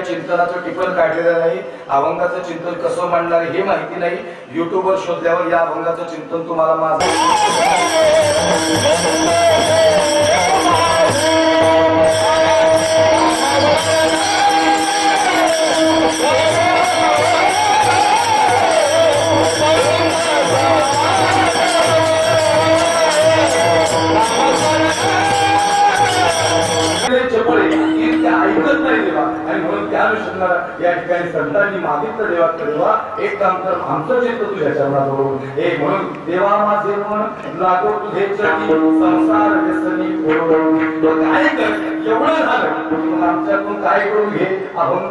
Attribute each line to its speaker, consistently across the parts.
Speaker 1: चिंतनाचं टिपण काढलेलं नाही. अभंगाचं चिंतन कसं मांडणार हे माहिती नाही. युट्यूबवर शोधल्यावर या अभंगाचं चिंतन तुम्हाला माझं ऐकत नाही देवा. आणि म्हणून त्या अनुषंगाला या ठिकाणी संतांनी मागितलं देवाकडे, देवा एक काम कर, आमचं चित्त तुझ्या चरणाजवळ हे म्हणून देवा माझे मन लागो तुझे चरणी संसार व्यसनी ओढ. काय कर एवढं झालं आमच्यातून काय करून घे अभंग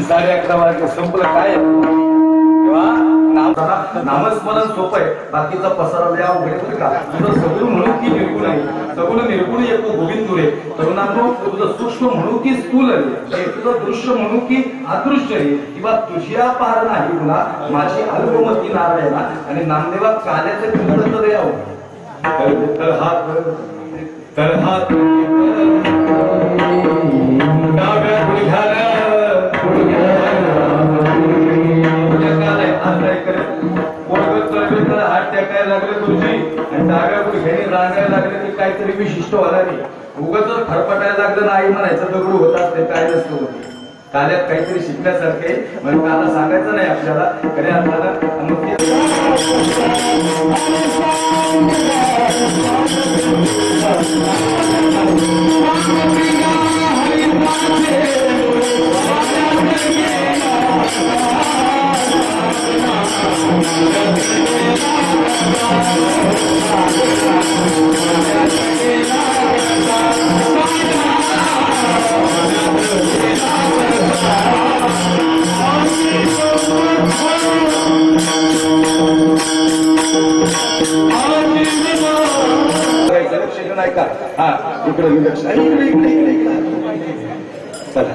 Speaker 1: साडे 11 वाजता संपलं. काय नामस्मरण सोपं आहे, बाकीचा पसारा द्या वगैरे का. तुझं सगळं म्हणू की निर्गुण आहे, सगळं निर्गुण येतो गोविंद तुरे. तरुणांनो तुझं सूक्ष्म म्हणू की स्थूल आहे, तुझं दृश्य म्हणू की अदृश्य आहे, किंवा तुझ्या पार नाही गुणा माझी अल्पमती नारायणा. आणि नामदेवा काल्याचे तुझं तर यावं तर हात डाव्या गुडघ्याला हात टेकायला लागले तुझी आणि डाव्या गुडघ्याने रांगायला लागले की काहीतरी विशिष्ट होणार नाही. उगाच खरपटायला लागलं नाही म्हणायचं दगडू होत असते काय नसतं होते. काल्यात काहीतरी शिकण्यासारखे म्हणजे काला सांगायचं नाही आपल्याला खरे आपल्याला. मग नाही का हा इकडे विलक्षण इकडे इकडे इकडे इकडे चला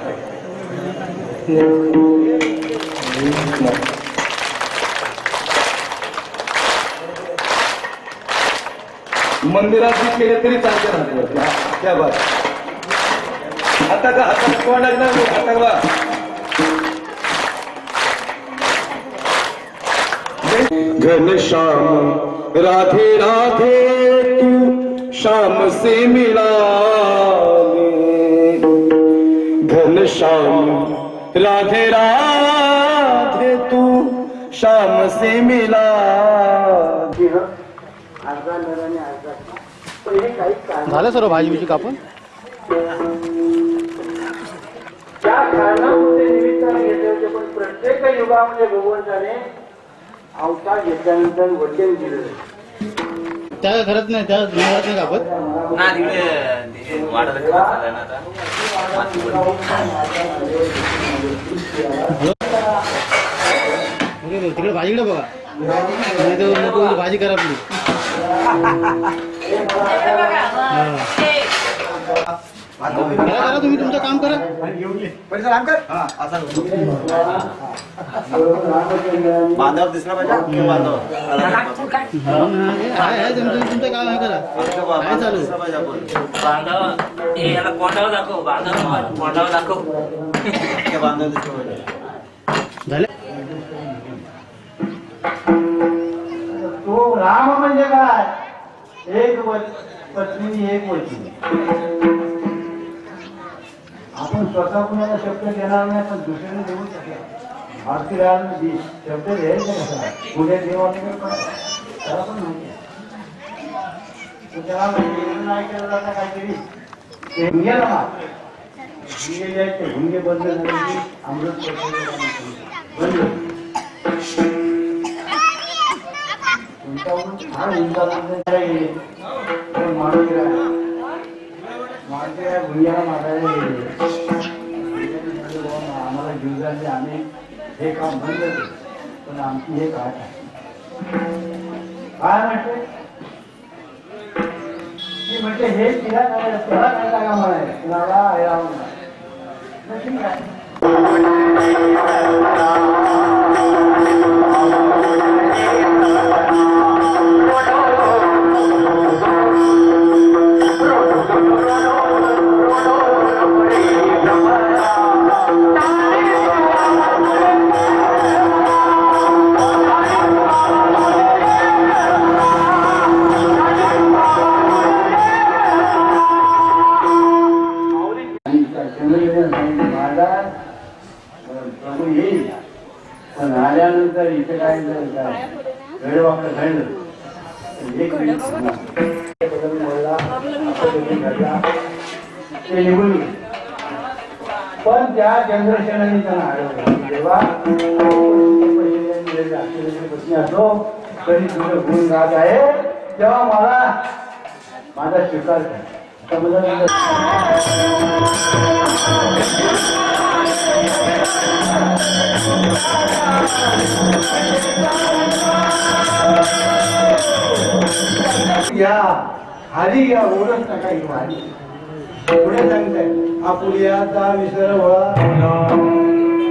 Speaker 1: मंदिरात केले तरी चालते ना त्या बात आता का हातात कोण लागणार आता बा घनश्याम राधे राधे तू शाम से मिला घनश्याम राधे राधे तू शाम से मिला.
Speaker 2: झालं सर्व भाजी बिजी कापून
Speaker 3: त्या कारणामुळे निमित्ताने घेतले होते पण प्रत्येक युगामध्ये भगवंताने अवतार घेतल्यानंतर वचन दिलं
Speaker 2: त्या घरात नाही त्या घरात नाही कापत
Speaker 4: ना तिकडे वाढत चाललंय ना
Speaker 2: आता तिकडे भाजीकडे बघा नाही तर नको भाजी करा आपली करा करा तुम्ही तुमचं काम करा
Speaker 4: बांधावर दिसला पाहिजे बांधावर
Speaker 2: आहे तुमचं काम आहे करा काय चालू
Speaker 4: बांधावर याला कोंडावर दाखव बांधावर कोंडावर दाखव बांधावर दिसलं पाहिजे
Speaker 2: झाले.
Speaker 3: तो राम म्हणजे काय एक पत्नी एक वचन आपण स्वतः कुणाला शब्द देणार नाही पण दुसऱ्याने देऊ शकेल भारतीय शब्द द्यायचा कसा पुढे देवाने त्याला पण माहिती त्याला नाही केलं जाता काहीतरी हुंग्याला हुंगे द्यायचे हुंगे बंद झाले की अमृत बंद फार हुंगा माणूस माझ्या भुंग्याला मारायला गेले आम्हाला जीवदाने आम्ही हे काम बंद केलं पण आमची हे काय म्हणते मी म्हटले हे तिला काय त्याला काय जागा म्हणाय कुणाला हे राहून ठीक आहे प्रभू येईल पण आल्यानंतर इथे काय वेळ वापर घडलं ते निघून गेले पण त्या चंद्रसेनाने त्यांना अडवलं तेव्हा पत्नी असो तरी तुझं गुण राहत आहे तेव्हा मला माझा स्वीकार कर या खाली या ओळख नका खाली पुढे सांगताय आपुलियाचा विसर वळा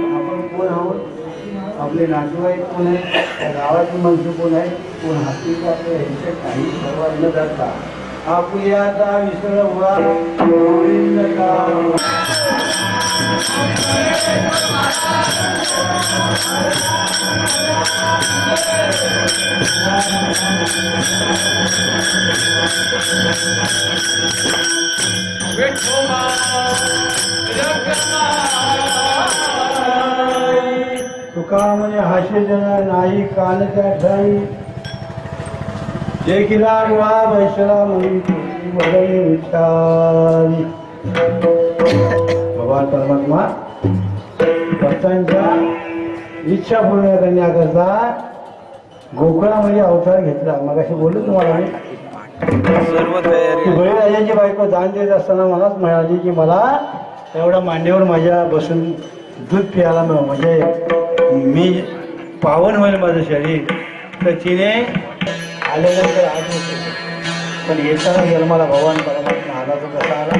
Speaker 3: आपण कोण आहोत आपले नातेवाईक कोण आहे गावाची माणसं कोण आहे कोण हाती आपले ह्यांचे काही सर्वात न जाता आपुलियाचा विसर वळा तुका म्हणे हास्य जन नाही कान त्या ठाई जे किला डोळा बैसला म्हणून बदली विचारी भगवान परमात्मा भक्तांच्या इच्छा पूर्ण करण्याकरता गोकुळामध्ये अवतार घेतला. मग अशी बोललो तुम्हाला मी
Speaker 2: सर्व तयारी
Speaker 3: की बळीराजाची बायको दान देत असताना मलाच मिळाली की मला एवढ्या मांडीवर माझ्या बसून दूध प्यायला म्हणजे मी पावन होईल माझं शरीर. तर तिने आल्यानंतर आज होते पण येताना जन्माला भगवान परमात्मा आला तो कसा आला.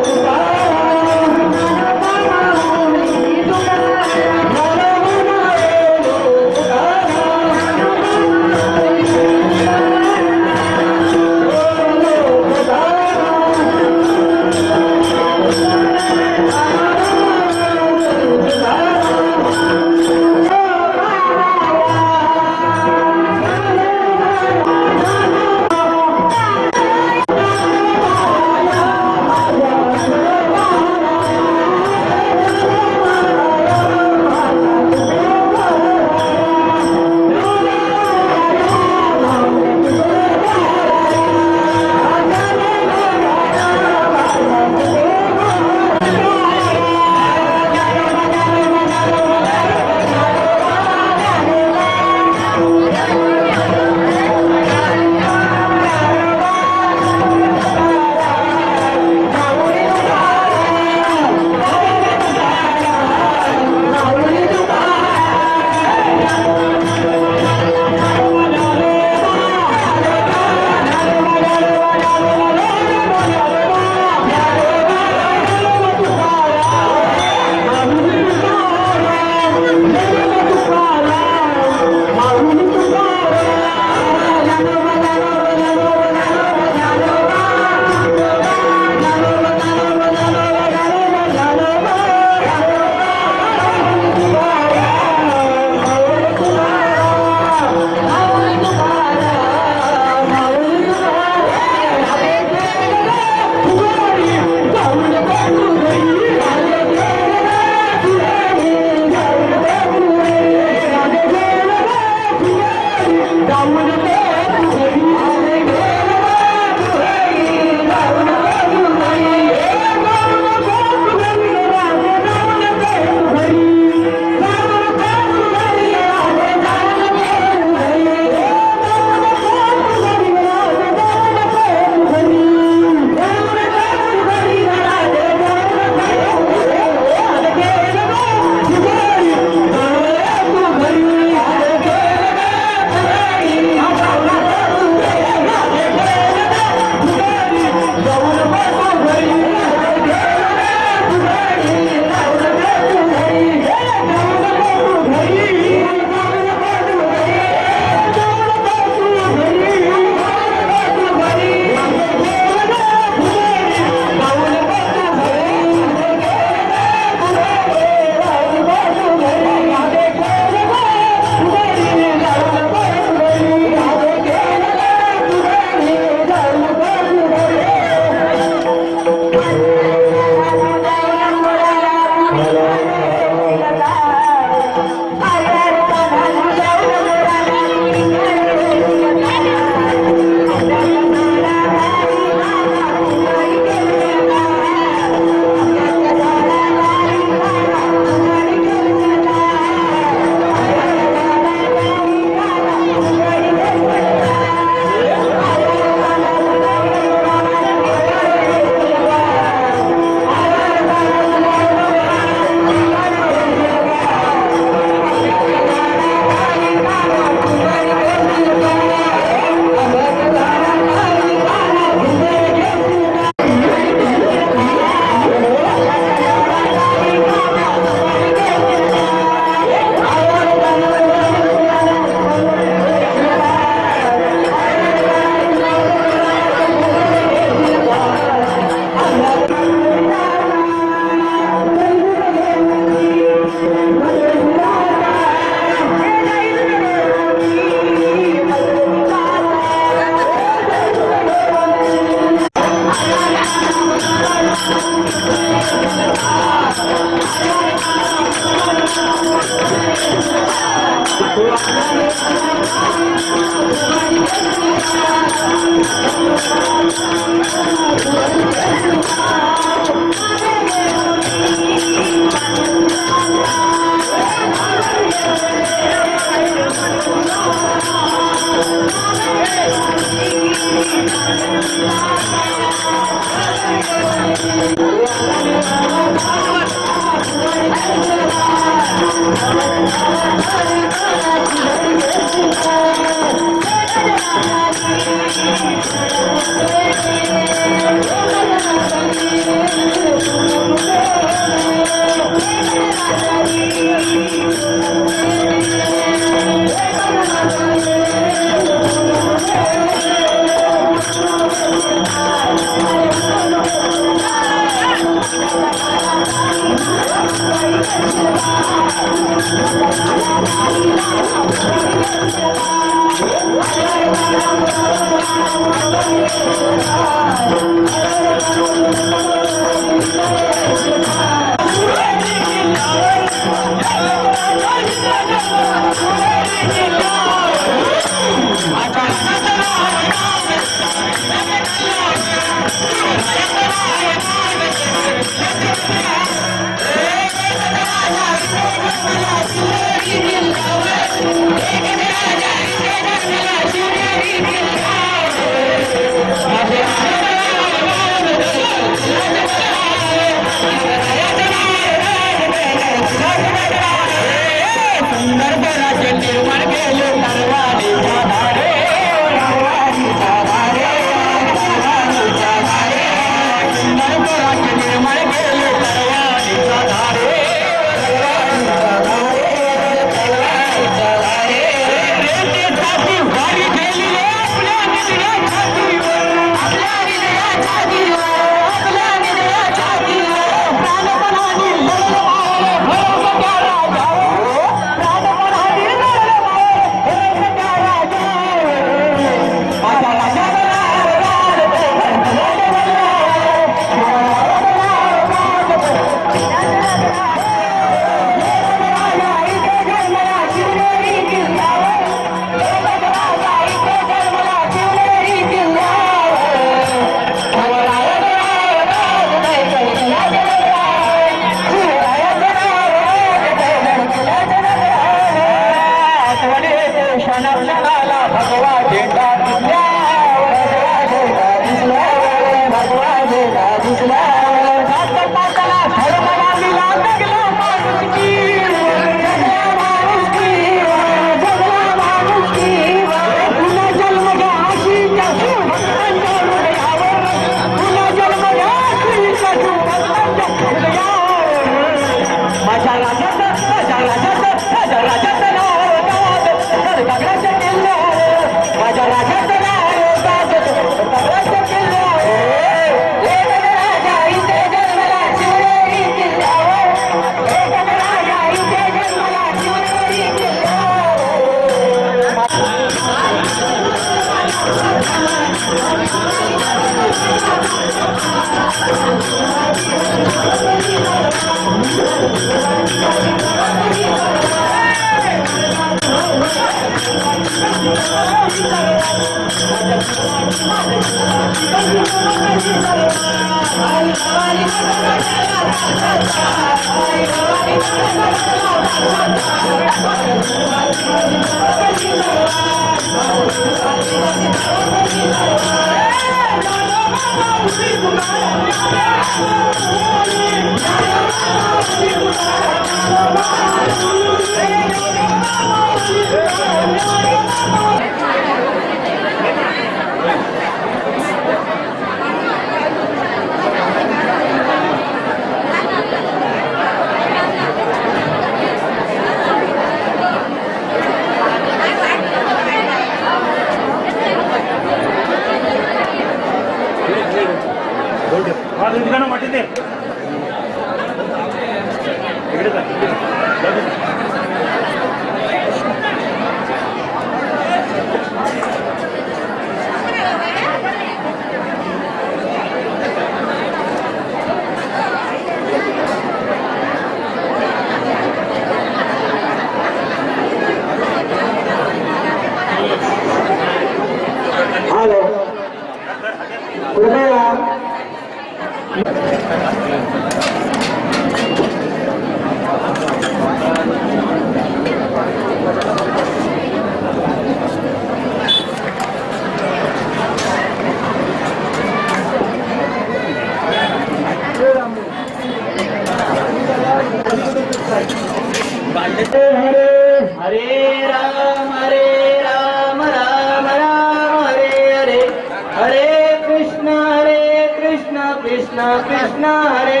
Speaker 3: कृष्ण हरे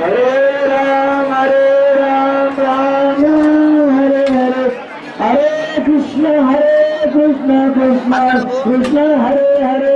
Speaker 3: हरे राम राम हरे हरे हरे कृष्ण कृष्ण कृष्ण हरे हरे